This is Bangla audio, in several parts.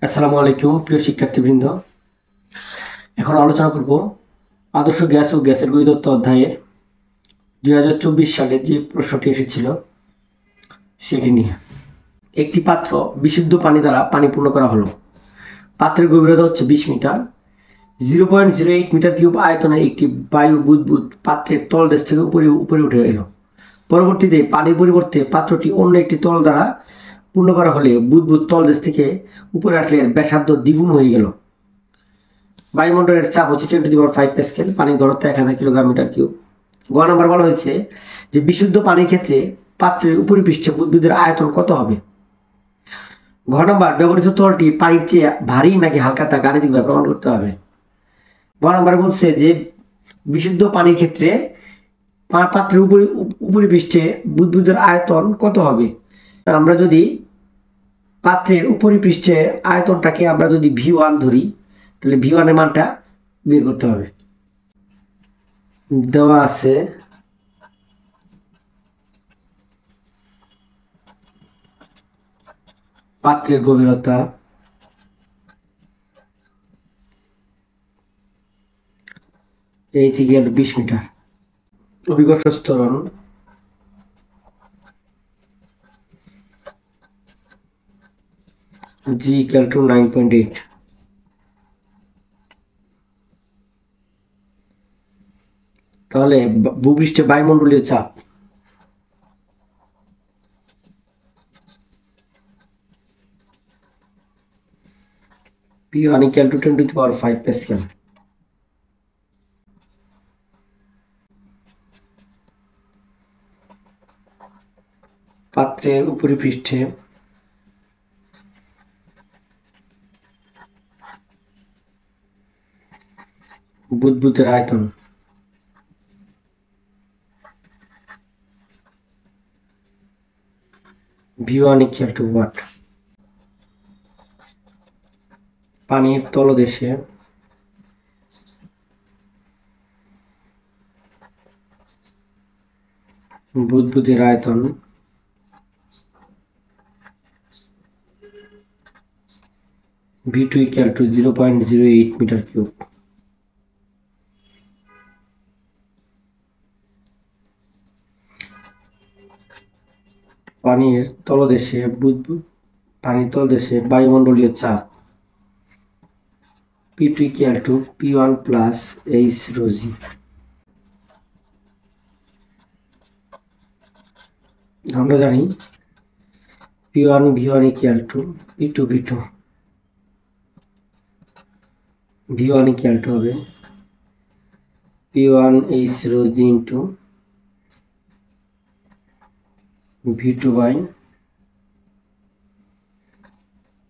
আসসালামু আলাইকুম প্রিয় শিক্ষার্থীবৃন্দ। এখন আলোচনা করব আদর্শ গ্যাস ও গ্যাসের গতিতত্ত্ব অধ্যায়ের 2024 সালে যে প্রশ্নটি এসেছিল সেটি নিয়ে। একটি পাত্র বিশুদ্ধ পানি দ্বারা পানি পূর্ণ করা হলো। পাত্রের গভীরতা হচ্ছে 20 মিটার। 0.08 মিটার কিউব আয়তনের একটি বায়ু বুদবুদ পাত্রের তলদেশ থেকে উপরে উঠে এলো। পরবর্তীতে পানির পরিবর্তে পাত্রটি অন্য একটি তল দ্বারা পূর্ণ করা হলে বুদবুদ তলদেশ থেকে উপরে আসলে এর ব্যাসার্ধ দ্বিগুণ হয়ে গেল। বায়ুমণ্ডলের চাপ হচ্ছে 10⁵ প্যাসকেল, পানির ঘনত্ব 1000 কিলোগ্রাম মিটার কিউব। গ নাম্বার বলা হয়েছে যে বিশুদ্ধ পানির ক্ষেত্রে পাত্রের উপরিপৃষ্ঠে বুদবুদের আয়তন কত হবে। ঘ নাম্বার ব্যবহৃত তরলটি পানির চেয়ে ভারী নাকি হালকা তা গাণিতিকভাবে প্রমাণ করতে হবে। গ নাম্বার বলছে যে বিশুদ্ধ পানির ক্ষেত্রে পাত্রের উপরিপৃষ্ঠে বুদবুদের আয়তন কত হবে। আমরা যদি পাত্রের উপরিপৃষ্ঠে আয়তনটাকে আমরা যদি V1 ধরি তাহলে V1 এর মানটা বের করতে হবে। দেওয়া আছে পাত্রের গভীরতা H = 20 মিটার, অভিকর্ষ ত্বরণ G = 9.8। তাহলে ভূপৃষ্ঠে বায়ুমণ্ডলীয় চাপ P1 = 10⁵ প্যাসকেল। পাত্রের উপরিপৃষ্ঠে বুদবুদের আয়তন V1 = ওয়াট। পানির তলদেশে বুদবুদের আয়তন V2 = 0.08 মিটার কিউব। পানির তলদেশে বায়ুমণ্ডলীয় চাপ P2 = P1 + H ρg। আমরা জানি P1 V1 = P2 V2। V1 হবে P1 H ρg * V2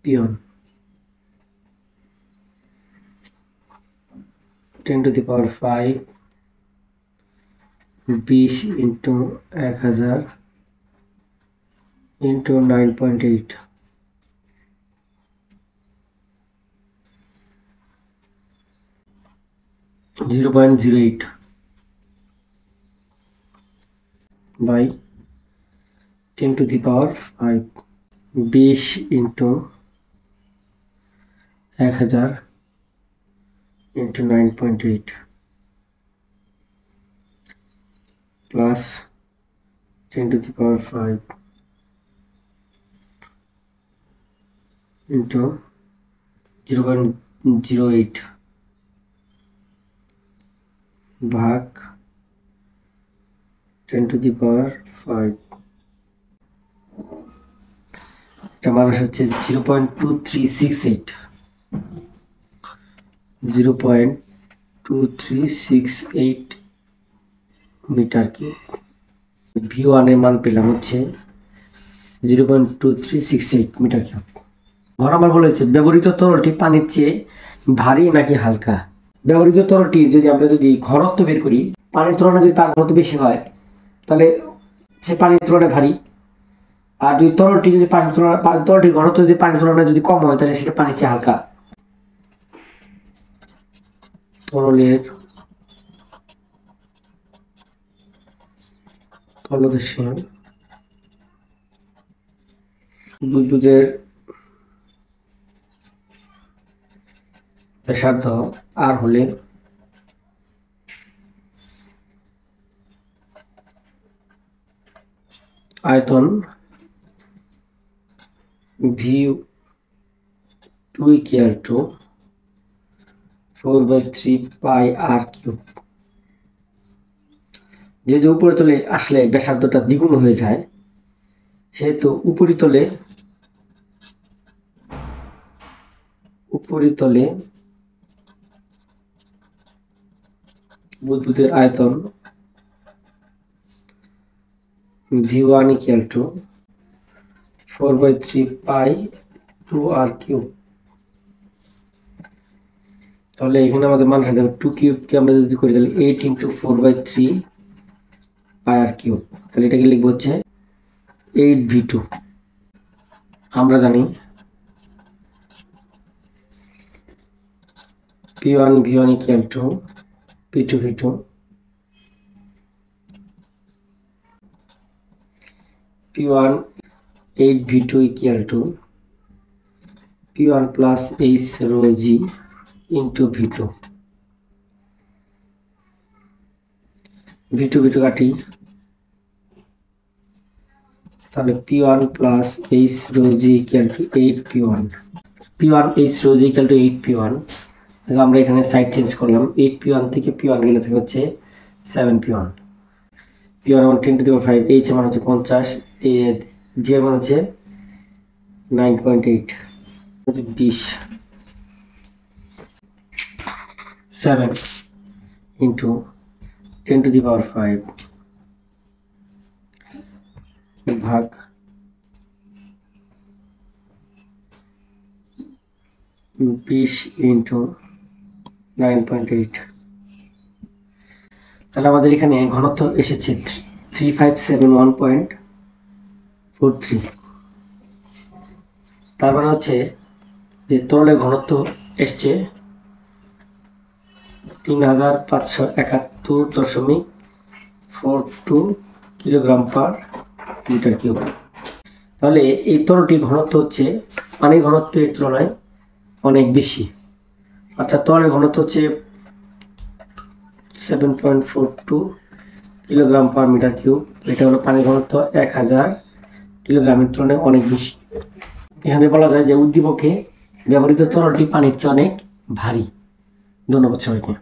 P1, 10⁵ 20 × 1000 × 9.8। 0.08 by 10⁵ 20 × 1000 × 9.8 plus 10⁵ into 0.08 ভাগ 10⁵। এটা মান হচ্ছে 0.2368 মিটার কিউব। V1 এর মান পেলাম হচ্ছে 0.2368 মিটার কিউব। ঘ নাম্বার বলেছে ব্যবহৃত তরলটি পানির চেয়ে ভারী নাকি হালকা। ব্যবহৃত তরলটি আমরা যদি ঘনত্ব বের করি, পানির তুলনায় যদি তার ঘনত্ব বেশি হয় তাহলে সে পানির তুলনায় ভারী, আর যদি তরলটির ঘনত্ব যদি পানির তুলনায় যদি কম হয় তাহলে সেটা পানির চেয়ে হালকা। তরলের তলদেশে বুদবুদের ব্যাসার্ধ আর হলে আয়তন V2 equal to 4/3 pi r cube. যেহেতু উপরিতলে আসলে ব্যাসার্ধটা দ্বিগুণ হয়ে যায়, সেহেতু উপরিতলে বুদবুদের আয়তন V1 equal to 4/3 pi 2 r cube. তাহলে এখানে আমাদের মান দেখো 2 কিউবকে আমরা যদি করি তাহলে 8 × 4/3 পাই আর কিউব। তাহলে এটাকে লিখবো হচ্ছে 8V2। আমরা জানি P1 V1 equal to P2 V2। P1 8V2 equal to P1 plus H rho G into V2। V2 কাটি, তাহলে P1 plus H rho G equal to 8P1। P1 H rho G equal to 8P1। আমরা এখানে সাইড চেঞ্জ করলাম, 8P1 থেকে P1 গেলে থাকে হচ্ছে 7P1। P1 মান 10 to the power 5, H মান হচ্ছে 50, G মান হচ্ছে 9.8, হচ্ছে 20। 7 into 10 to the power 5 ভাগ 20 into 9.8। তাহলে আমাদের এখানে ঘনত্ব এসেছে 3571.43। তার মানে হচ্ছে যে তরলের ঘনত্ব এসছে 3571.42 কিলোগ্রাম পার লিটার কিউব। তাহলে এই তরলটির ঘনত্ব হচ্ছে পানির ঘনত্বের তুলনায় অনেক বেশি, অর্থাৎ তরলের ঘনত্ব হচ্ছে 7.42 কিলোগ্রাম পার মিটার কিউব। এটা হলো পানির ঘনত্ব 1000 কিলোগ্রামের তুলনায় অনেক বেশি। এখানে বলা যায় যে উদ্দীপকে ব্যবহৃত তরলটি পানির চেয়ে অনেক ভারী। ধন্যবাদ সবাইকে।